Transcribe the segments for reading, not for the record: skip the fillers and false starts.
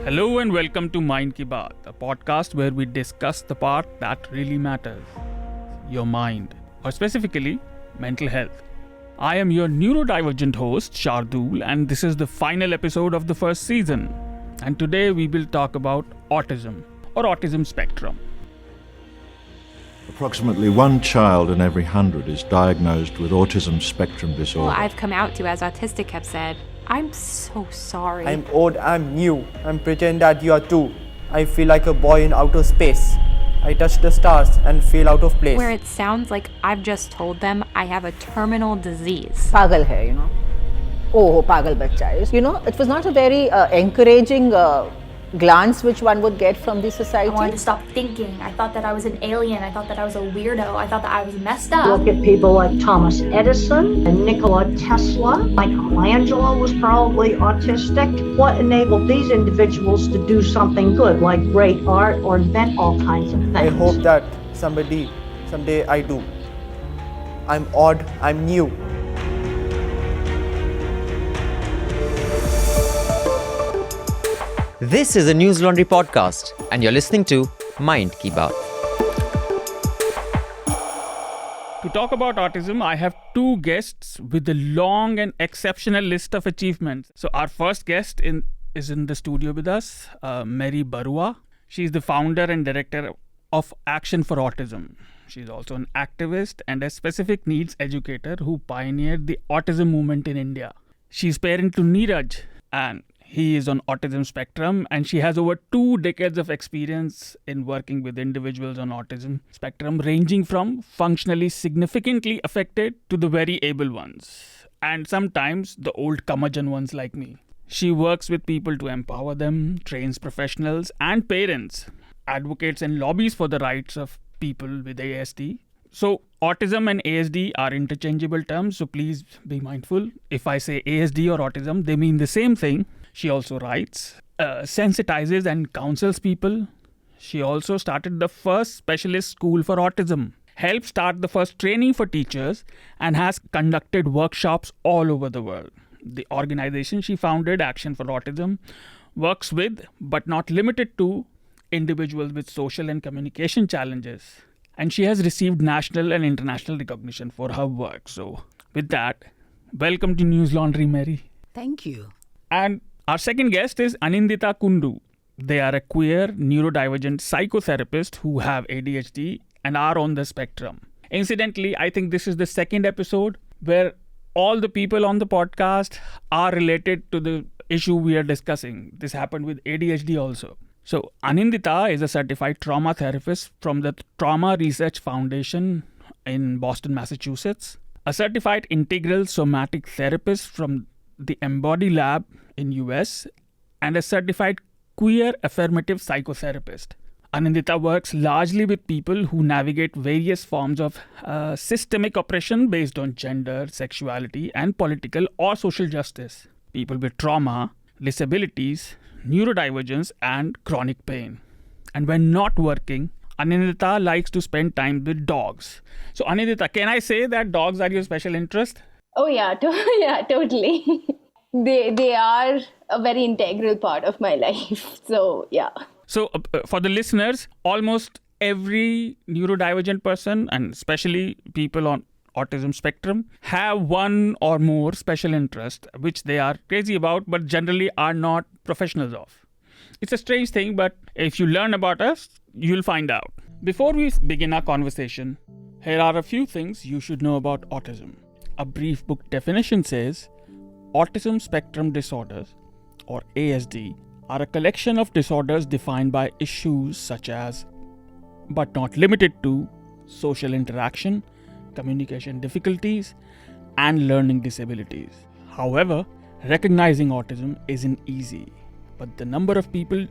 Hello and welcome to Mind Ki Baat, a podcast where we discuss the part that really matters, your mind, or specifically, mental health. I am your neurodivergent host, Shardul, and this is the final episode of the first season. And today we will talk about autism, or autism spectrum. Approximately one child in every 100 is diagnosed with autism spectrum disorder. Well, I've come out to as autistic have said, I'm so sorry. I'm old, I'm new, I'm pretend that you are too. I feel like a boy in outer space. I touch the stars and feel out of place. Where it sounds like I've just told them I have a terminal disease. Pagal hai, Oh, pagal bachcha is. It was not a very encouraging glance which one would get from the society. I wanted to stop thinking. I thought that I was an alien. I thought that I was a weirdo. I thought that I was messed up. Look at people like Thomas Edison and Nikola Tesla. Michelangelo was probably autistic. What enabled these individuals to do something good, like great art or invent all kinds of things? I hope that someday I do. I'm odd, I'm new. This is a Newslaundry podcast, and you're listening to Mind Ki Baat. To talk about autism, I have two guests with a long and exceptional list of achievements. So our first guest is in the studio with us, Mary Barua. She's the founder and director of Action for Autism. She's also an activist and a specific needs educator who pioneered the autism movement in India. She's parent to Neeraj, and he is on autism spectrum, and she has over 2 decades of experience in working with individuals on autism spectrum, ranging from functionally significantly affected to the very able ones, and sometimes the old curmudgeon ones like me. She works with people to empower them, trains professionals and parents, advocates and lobbies for the rights of people with ASD. So autism and ASD are interchangeable terms, so please be mindful. If I say ASD or autism, they mean the same thing. She also writes, sensitizes and counsels people. She also started the first specialist school for autism, helped start the first training for teachers, and has conducted workshops all over the world. The organization she founded, Action for Autism, works with, but not limited to, individuals with social and communication challenges. And she has received national and international recognition for her work. So with that, welcome to Newslaundry, Mary. Thank you. And our second guest is Anindita Kundu. They are a queer, neurodivergent psychotherapist who have ADHD and are on the spectrum. Incidentally, I think this is the second episode where all the people on the podcast are related to the issue we are discussing. This happened with ADHD also. So Anindita is a certified trauma therapist from the Trauma Research Foundation in Boston, Massachusetts, a certified integral somatic therapist from the Embody Lab in US, and a certified queer affirmative psychotherapist. Anindita works largely with people who navigate various forms of systemic oppression based on gender, sexuality, and political or social justice. People with trauma, disabilities, neurodivergence, and chronic pain. And when not working, Anindita likes to spend time with dogs. So Anindita, can I say that dogs are your special interest? Oh yeah, yeah, totally. They are a very integral part of my life. So yeah. So for the listeners, almost every neurodivergent person, and especially people on autism spectrum, have one or more special interests which they are crazy about but generally are not professionals of. It's a strange thing, but if you learn about us, you'll find out. Before we begin our conversation, here are a few things you should know about autism. A brief book definition says, autism spectrum disorders, or ASD, are a collection of disorders defined by issues such as, but not limited to, social interaction, communication difficulties, and learning disabilities. However, recognizing autism isn't easy, but the number of people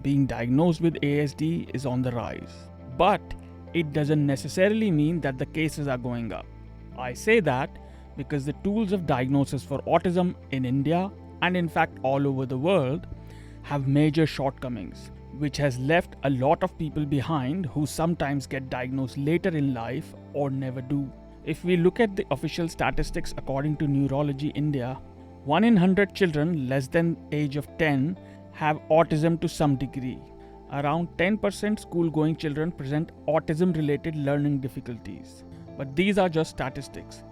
being diagnosed with ASD is on the rise. But it doesn't necessarily mean that the cases are going up. I say that because the tools of diagnosis for autism in India, and in fact all over the world, have major shortcomings, which has left a lot of people behind who sometimes get diagnosed later in life or never do. If we look at the official statistics according to Neurology India, 1 in 100 children less than age of 10 have autism to some degree. Around 10% school-going children present autism-related learning difficulties. But these are just statistics.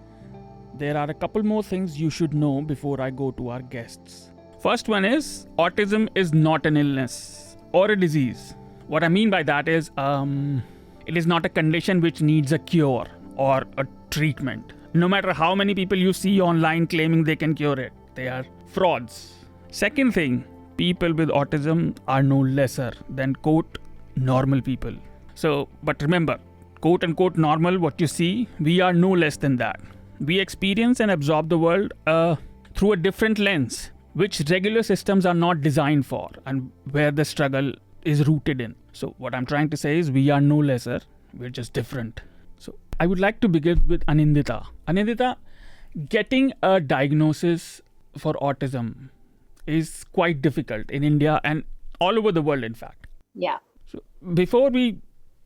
There are a couple more things you should know before I go to our guests. First one is, autism is not an illness or a disease. What I mean by that is, it is not a condition which needs a cure or a treatment. No matter how many people you see online claiming they can cure it, they are frauds. Second thing, people with autism are no lesser than quote normal people. So, but remember, quote unquote normal, what you see, we are no less than that. We experience and absorb the world through a different lens, which regular systems are not designed for, and where the struggle is rooted in. So what I'm trying to say is we are no lesser, we're just different. So I would like to begin with Anindita. Anindita, getting a diagnosis for autism is quite difficult in India and all over the world, in fact. Yeah. So before we,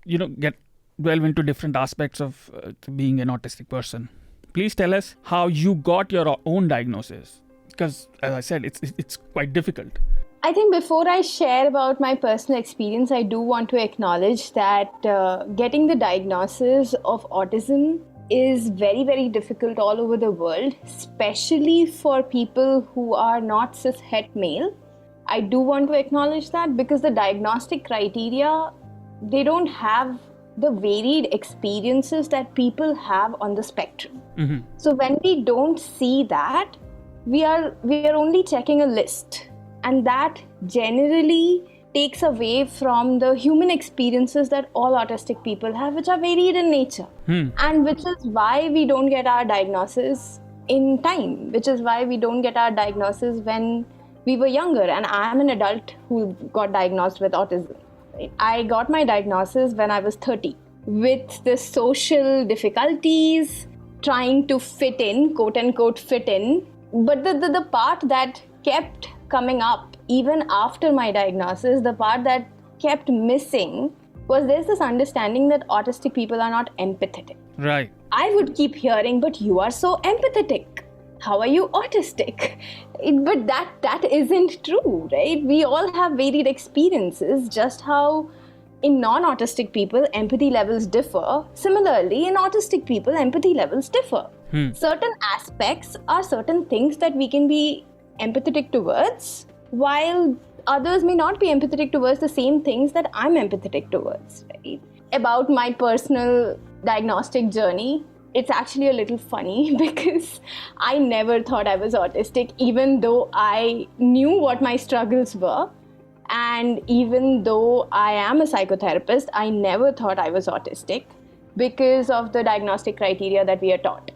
delve into different aspects of being an autistic person, please tell us how you got your own diagnosis. Because, as I said, it's quite difficult. I think before I share about my personal experience, I do want to acknowledge that getting the diagnosis of autism is very, very difficult all over the world, especially for people who are not cis-het male. I do want to acknowledge that because the diagnostic criteria, they don't have the varied experiences that people have on the spectrum. Mm-hmm. So when we don't see that, we are only checking a list. And that generally takes away from the human experiences that all autistic people have, which are varied in nature. And which is why we don't get our diagnosis in time, which is why we don't get our diagnosis when we were younger. And I am an adult who got diagnosed with autism. I got my diagnosis when I was 30 with the social difficulties, trying to fit in, quote unquote, fit in. But the part that kept coming up even after my diagnosis, the part that kept missing was there's this understanding that autistic people are not empathetic. Right. I would keep hearing, but you are so empathetic. How are you autistic? But that isn't true, right? We all have varied experiences, just how in non-autistic people, empathy levels differ. Similarly, in autistic people, empathy levels differ. Certain aspects are certain things that we can be empathetic towards, while others may not be empathetic towards the same things that I'm empathetic towards, right? About my personal diagnostic journey, it's actually a little funny because I never thought I was autistic, even though I knew what my struggles were. And even though I am a psychotherapist, I never thought I was autistic because of the diagnostic criteria that we are taught.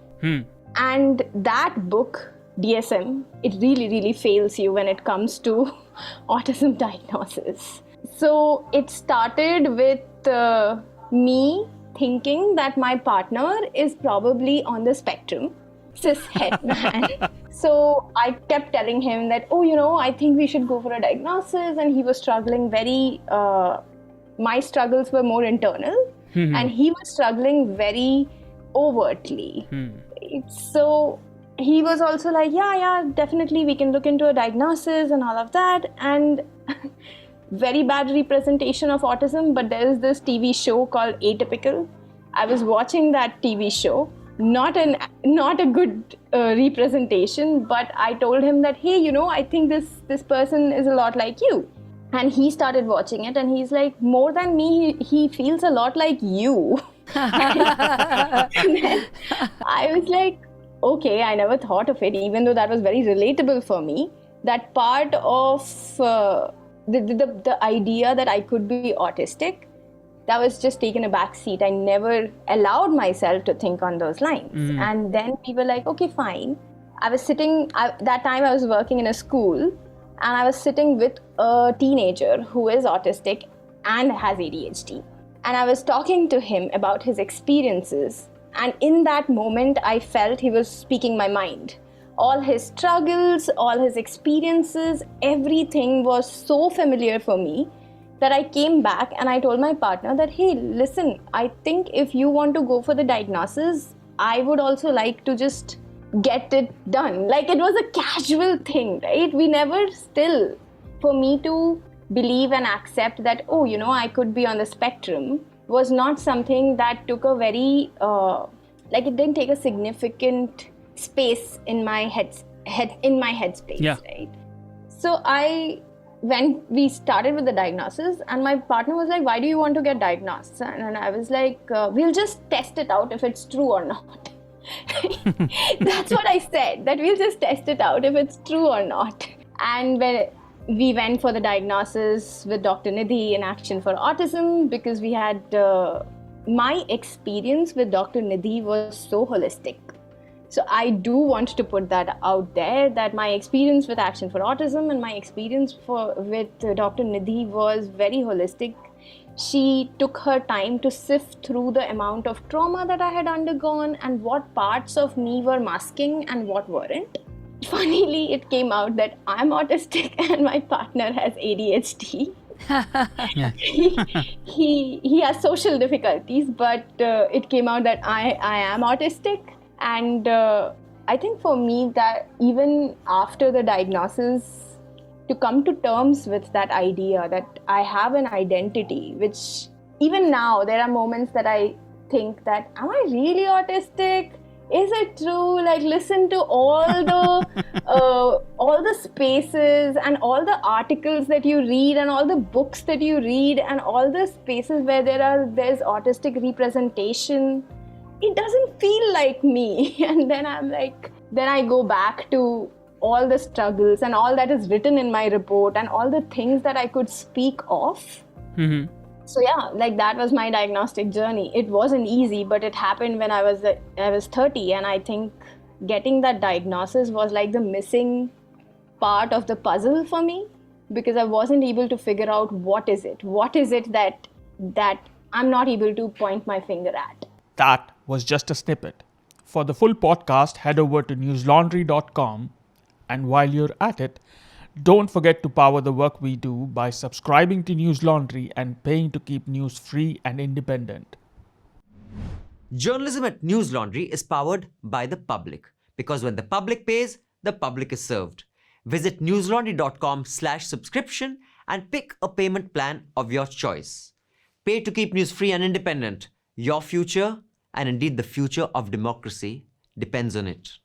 And that book, DSM, it really, really fails you when it comes to autism diagnosis. So it started with me thinking that my partner is probably on the spectrum, cis-het man. So I kept telling him that, I think we should go for a diagnosis. And he was struggling my struggles were more internal. And he was struggling very overtly. So he was also like, yeah, definitely we can look into a diagnosis and all of that. And very bad representation of autism, but there is this TV show called Atypical. I was watching that TV show, not a good representation, but I told him that, hey, I think this person is a lot like you. And he started watching it and he's like, more than me, he feels a lot like you. And then I was like, okay, I never thought of it, even though that was very relatable for me. That part of the idea that I could be autistic, that was just taken a back seat. I never allowed myself to think on those lines. And then we were like, okay, fine. I was sitting, that time I was working in a school, and I was sitting with a teenager who is autistic and has ADHD. And I was talking to him about his experiences. And in that moment, I felt he was speaking my mind. All his struggles, all his experiences, everything was so familiar for me that I came back and I told my partner that, hey, listen, I think if you want to go for the diagnosis, I would also like to just get it done. Like, it was a casual thing, right? We never still For me to believe and accept that, oh, you know, I could be on the spectrum was not something that took a very, it didn't take a significant space in my headspace, Yeah. right? So when we started with the diagnosis, and my partner was like, why do you want to get diagnosed? And I was like, we'll just test it out if it's true or not. That's what I said, that we'll just test it out if it's true or not. And when we went for the diagnosis with Dr. Nidhi in Action for Autism, because we had, my experience with Dr. Nidhi was so holistic. So I do want to put that out there, that my experience with Action for Autism and my experience with Dr. Nidhi was very holistic. She took her time to sift through the amount of trauma that I had undergone and what parts of me were masking and what weren't. Funnily, it came out that I'm autistic and my partner has ADHD. he has social difficulties, but it came out that I am autistic. And I think for me that even after the diagnosis, to come to terms with that idea that I have an identity, which even now there are moments that I think that, am I really autistic? Is it true? Like, listen to all the spaces and all the articles that you read and all the books that you read and all the spaces where there's autistic representation. It doesn't feel like me. And then I go back to all the struggles and all that is written in my report and all the things that I could speak of. Mm-hmm. So yeah, like that was my diagnostic journey. It wasn't easy, but it happened when I was 30, and I think getting that diagnosis was like the missing part of the puzzle for me, because I wasn't able to figure out what is it that I'm not able to point my finger at. That was just a snippet. For the full podcast, head over to newslaundry.com, and while you're at it, don't forget to power the work we do by subscribing to Newslaundry and paying to keep news free and independent. Journalism at Newslaundry is powered by the public, because when the public pays, the public is served. Visit newslaundry.com/subscription and pick a payment plan of your choice. Pay to keep news free and independent. Your future, and indeed the future of democracy, depends on it.